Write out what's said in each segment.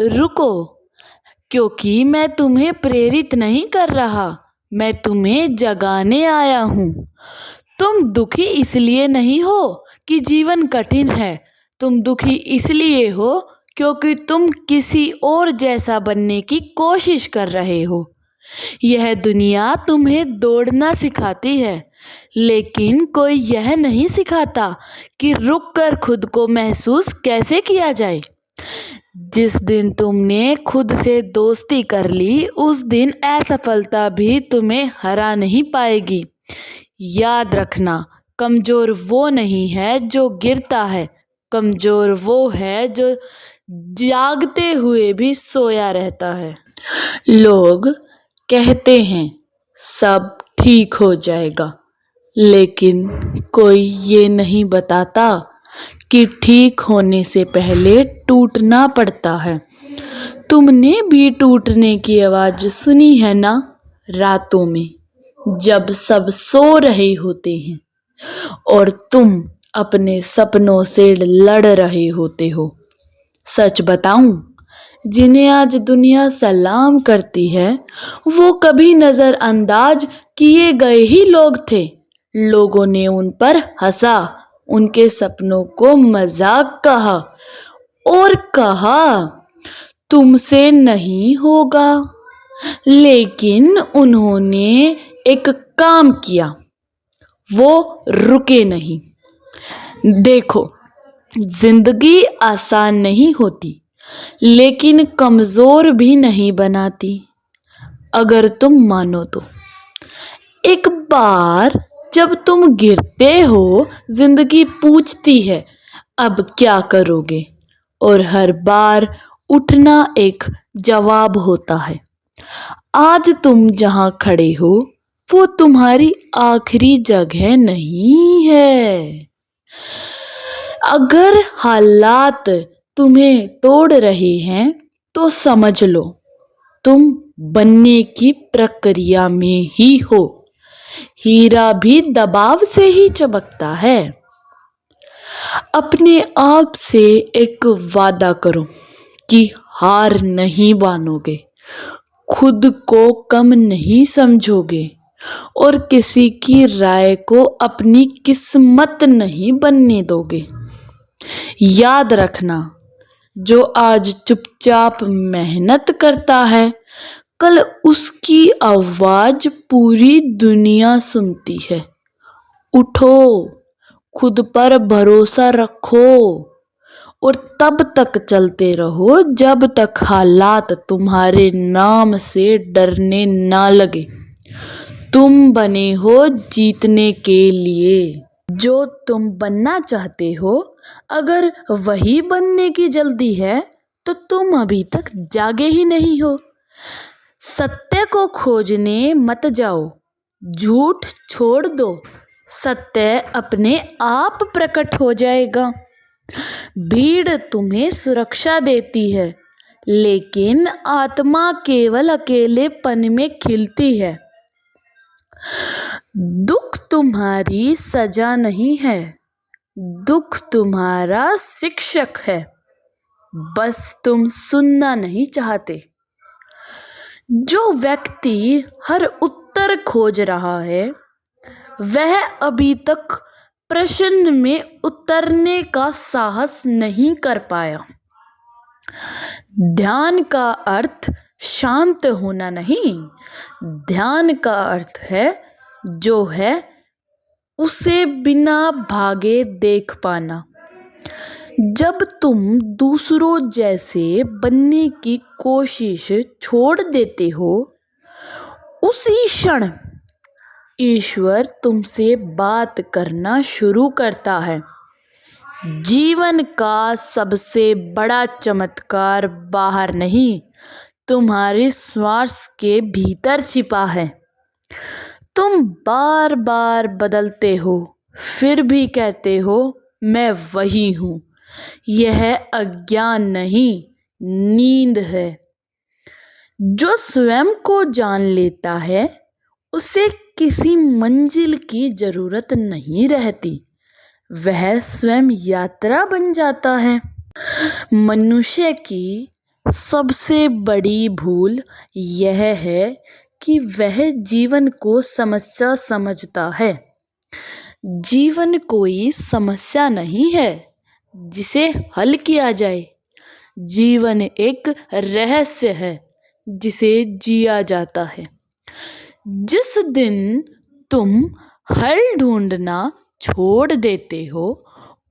रुको, क्योंकि मैं तुम्हें प्रेरित नहीं कर रहा, मैं तुम्हें जगाने आया हूँ। तुम दुखी इसलिए नहीं हो कि जीवन कठिन है, तुम दुखी इसलिए हो क्योंकि तुम किसी और जैसा बनने की कोशिश कर रहे हो। यह दुनिया तुम्हें दौड़ना सिखाती है, लेकिन कोई यह नहीं सिखाता कि रुक कर खुद को महसूस कैसे किया जाए। जिस दिन तुमने खुद से दोस्ती कर ली, उस दिन असफलता भी तुम्हें हरा नहीं पाएगी। याद रखना, कमज़ोर वो नहीं है जो गिरता है, कमज़ोर वो है जो जागते हुए भी सोया रहता है। लोग कहते हैं सब ठीक हो जाएगा, लेकिन कोई ये नहीं बताता कि ठीक होने से पहले टूटना पड़ता है। तुमने भी टूटने की आवाज़ सुनी है ना, रातों में जब सब सो रहे होते हैं और तुम अपने सपनों से लड़ रहे होते हो। सच बताऊं, जिन्हें आज दुनिया सलाम करती है वो कभी नज़रअंदाज किए गए ही लोग थे। लोगों ने उन पर हंसा, उनके सपनों को मजाक कहा और कहा तुमसे नहीं होगा, लेकिन उन्होंने एक काम किया, वो रुके नहीं। देखो, जिंदगी आसान नहीं होती, लेकिन कमज़ोर भी नहीं बनाती, अगर तुम मानो तो। एक बार जब तुम गिरते हो, जिंदगी पूछती है अब क्या करोगे, और हर बार उठना एक जवाब होता है। आज तुम जहां खड़े हो वो तुम्हारी आखिरी जगह नहीं है। अगर हालात तुम्हें तोड़ रहे हैं तो समझ लो तुम बनने की प्रक्रिया में ही हो। हीरा भी दबाव से ही चमकता है। अपने आप से एक वादा करो कि हार नहीं मानोगे, खुद को कम नहीं समझोगे और किसी की राय को अपनी किस्मत नहीं बनने दोगे। याद रखना, जो आज चुपचाप मेहनत करता है, कल उसकी आवाज पूरी दुनिया सुनती है। उठो, खुद पर भरोसा रखो और तब तक चलते रहो जब तक हालात तुम्हारे नाम से डरने ना लगे। तुम बने हो जीतने के लिए। जो तुम बनना चाहते हो, अगर वही बनने की जल्दी है तो तुम अभी तक जागे ही नहीं हो। सत्य को खोजने मत जाओ, झूठ छोड़ दो, सत्य अपने आप प्रकट हो जाएगा। भीड़ तुम्हें सुरक्षा देती है, लेकिन आत्मा केवल अकेलेपन में खिलती है। दुख तुम्हारी सजा नहीं है, दुख तुम्हारा शिक्षक है, बस तुम सुनना नहीं चाहते। जो व्यक्ति हर उत्तर खोज रहा है, वह अभी तक प्रश्न में उतरने का साहस नहीं कर पाया। ध्यान का अर्थ शांत होना नहीं, ध्यान का अर्थ है जो है उसे बिना भागे देख पाना। जब तुम दूसरों जैसे बनने की कोशिश छोड़ देते हो, उसी क्षण ईश्वर तुमसे बात करना शुरू करता है। जीवन का सबसे बड़ा चमत्कार बाहर नहीं, तुम्हारे श्वास के भीतर छिपा है। तुम बार बार बदलते हो, फिर भी कहते हो मैं वही हूँ। यह अज्ञान नहीं, नींद है। जो स्वयं को जान लेता है, उसे किसी मंजिल की जरूरत नहीं रहती, वह स्वयं यात्रा बन जाता है। मनुष्य की सबसे बड़ी भूल यह है कि वह जीवन को समस्या समझता है। जीवन कोई समस्या नहीं है जिसे हल किया जाए। जीवन एक रहस्य है जिसे जिया जाता है। जिस दिन तुम हल ढूंढना छोड़ देते हो,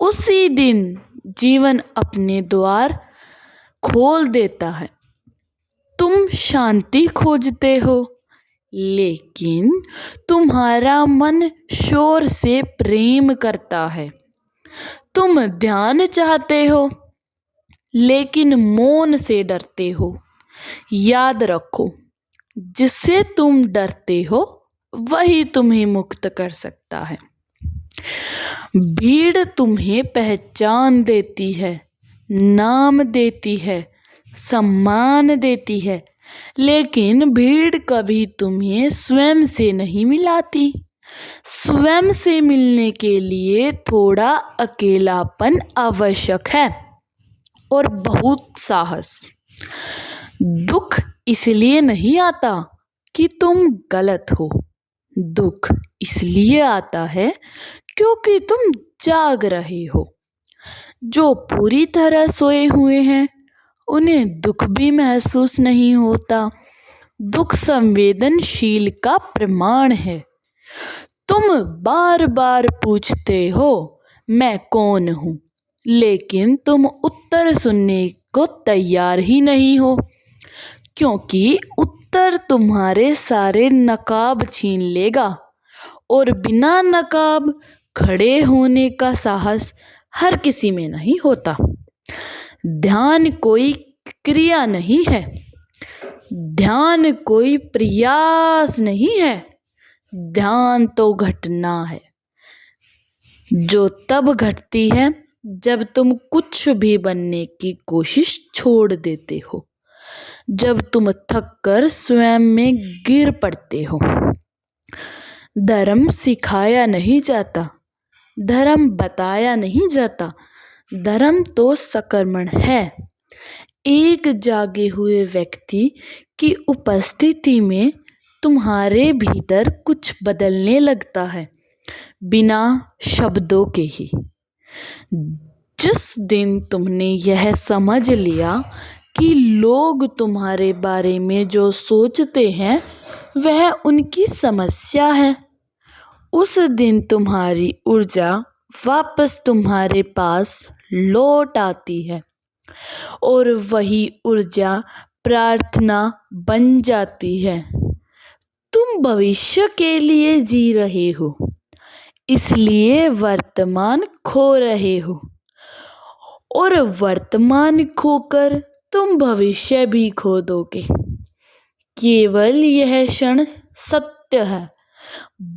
उसी दिन जीवन अपने द्वार खोल देता है। तुम शांति खोजते हो, लेकिन तुम्हारा मन शोर से प्रेम करता है। तुम ध्यान चाहते हो, लेकिन मौन से डरते हो। याद रखो, जिससे तुम डरते हो वही तुम्हें मुक्त कर सकता है। भीड़ तुम्हें पहचान देती है, नाम देती है, सम्मान देती है, लेकिन भीड़ कभी तुम्हें स्वयं से नहीं मिलाती। स्वयं से मिलने के लिए थोड़ा अकेलापन आवश्यक है और बहुत साहस। दुख इसलिए नहीं आता कि तुम गलत हो। दुख इसलिए आता है क्योंकि तुम जाग रहे हो। जो पूरी तरह सोए हुए हैं उन्हें दुख भी महसूस नहीं होता। दुख संवेदनशील का प्रमाण है। तुम बार बार पूछते हो, मैं कौन हूँ, लेकिन तुम उत्तर सुनने को तैयार ही नहीं हो, क्योंकि उत्तर तुम्हारे सारे नकाब छीन लेगा और बिना नकाब खड़े होने का साहस हर किसी में नहीं होता। ध्यान कोई क्रिया नहीं है, ध्यान कोई प्रयास नहीं है। ध्यान तो घटना है, जो तब घटती है जब तुम कुछ भी बनने की कोशिश छोड़ देते हो, जब तुम थक कर स्वयं में गिर पड़ते हो। धर्म सिखाया नहीं जाता, धर्म बताया नहीं जाता, धर्म तो सकर्मण है। एक जागे हुए व्यक्ति की उपस्थिति में तुम्हारे भीतर कुछ बदलने लगता है, बिना शब्दों के ही। जिस दिन तुमने यह समझ लिया कि लोग तुम्हारे बारे में जो सोचते हैं वह उनकी समस्या है, उस दिन तुम्हारी ऊर्जा वापस तुम्हारे पास लौट आती है और वही ऊर्जा प्रार्थना बन जाती है। तुम भविष्य के लिए जी रहे हो, इसलिए वर्तमान खो रहे हो, और वर्तमान खोकर तुम भविष्य भी खो दोगे। केवल यह क्षण सत्य है,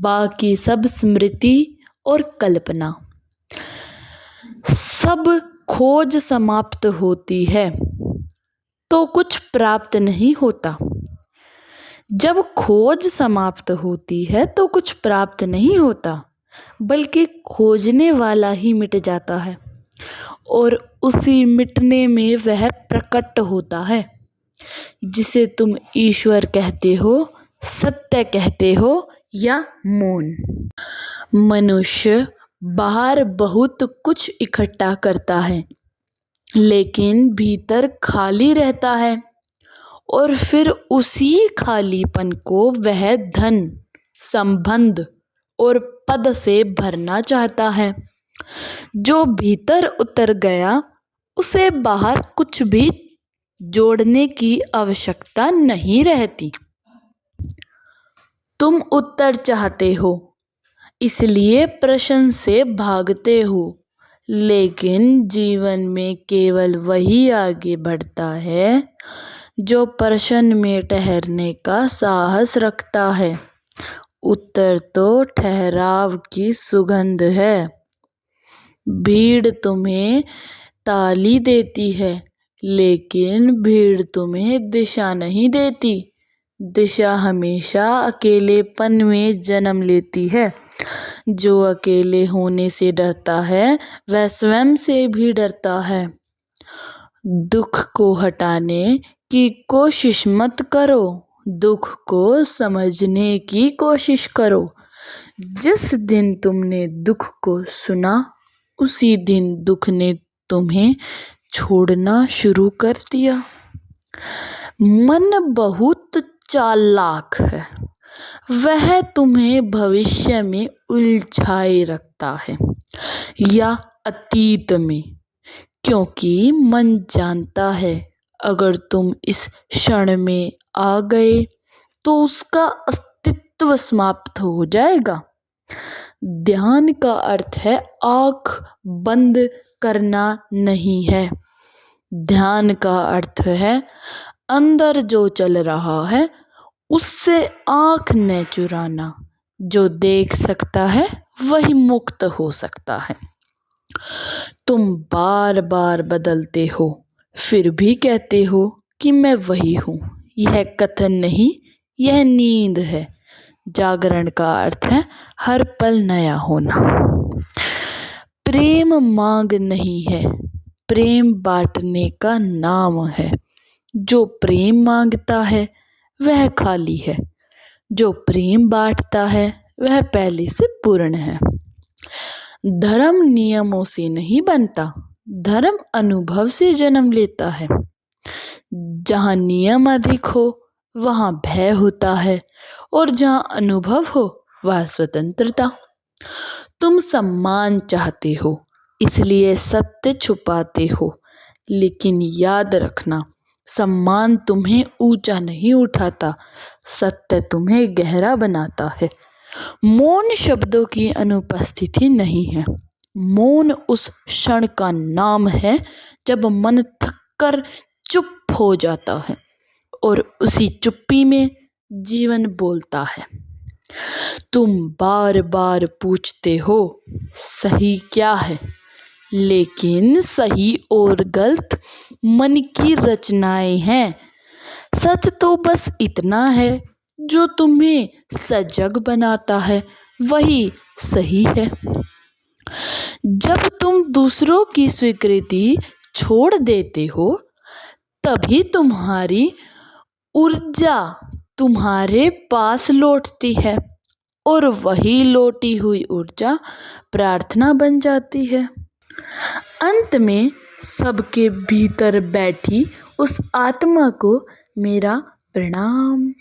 बाकी सब स्मृति और कल्पना। सब खोज समाप्त होती है तो कुछ प्राप्त नहीं होता। जब खोज समाप्त होती है तो कुछ प्राप्त नहीं होता, बल्कि खोजने वाला ही मिट जाता है और उसी मिटने में वह प्रकट होता है जिसे तुम ईश्वर कहते हो, सत्य कहते हो या मौन। मनुष्य बाहर बहुत कुछ इकट्ठा करता है, लेकिन भीतर खाली रहता है और फिर उसी खालीपन को वह धन, संबंध और पद से भरना चाहता है। जो भीतर उतर गया उसे बाहर कुछ भी जोड़ने की आवश्यकता नहीं रहती। तुम उत्तर चाहते हो, इसलिए प्रश्न से भागते हो, लेकिन जीवन में केवल वही आगे बढ़ता है जो प्रश्न में ठहरने का साहस रखता है। उत्तर तो ठहराव की सुगंध है। भीड़ तुम्हें ताली देती है, लेकिन भीड़ तुम्हें दिशा नहीं देती। दिशा हमेशा अकेलेपन में जन्म लेती है। जो अकेले होने से डरता है वह स्वयं से भी डरता है। दुख को हटाने की कोशिश मत करो, दुख को समझने की कोशिश करो। जिस दिन तुमने दुख को सुना, उसी दिन दुख ने तुम्हें छोड़ना शुरू कर दिया। मन बहुत चालाक है, वह तुम्हें भविष्य में उलझाए रखता है या अतीत में, क्योंकि मन जानता है अगर तुम इस क्षण में आ गए तो उसका अस्तित्व समाप्त हो जाएगा। ध्यान का अर्थ है आँख बंद करना नहीं है। ध्यान का अर्थ है अंदर जो चल रहा है उससे आँख न चुराना। जो देख सकता है वही मुक्त हो सकता है। तुम बार बार बदलते हो, फिर भी कहते हो कि मैं वही हूँ। यह कथन नहीं, यह नींद है। जागरण का अर्थ है हर पल नया होना। प्रेम मांग नहीं है, प्रेम बांटने का नाम है। जो प्रेम मांगता है वह खाली है, जो प्रेम बांटता है वह पहले से पूर्ण है। धर्म नियमों से नहीं बनता, धर्म अनुभव से जन्म लेता है। जहाँ नियम अधिक हो वहाँ भय होता है, और जहाँ अनुभव हो वहाँ स्वतंत्रता। तुम सम्मान चाहते हो इसलिए सत्य छुपाते हो, लेकिन याद रखना सम्मान तुम्हें ऊंचा नहीं उठाता, सत्य तुम्हें गहरा बनाता है। मौन शब्दों की अनुपस्थिति नहीं है। मौन उस क्षण का नाम है जब मन थककर चुप हो जाता है और उसी चुप्पी में जीवन बोलता है। तुम बार बार पूछते हो सही क्या है, लेकिन सही और गलत मन की रचनाएं हैं। सच तो बस इतना है जो तुम्हें सजग बनाता है, वही सही है। जब तुम दूसरों की स्वीकृति छोड़ देते हो तभी तुम्हारी ऊर्जा तुम्हारे पास लौटती है, और वही लौटी हुई ऊर्जा प्रार्थना बन जाती है। अंत में सबके भीतर बैठी उस आत्मा को मेरा प्रणाम।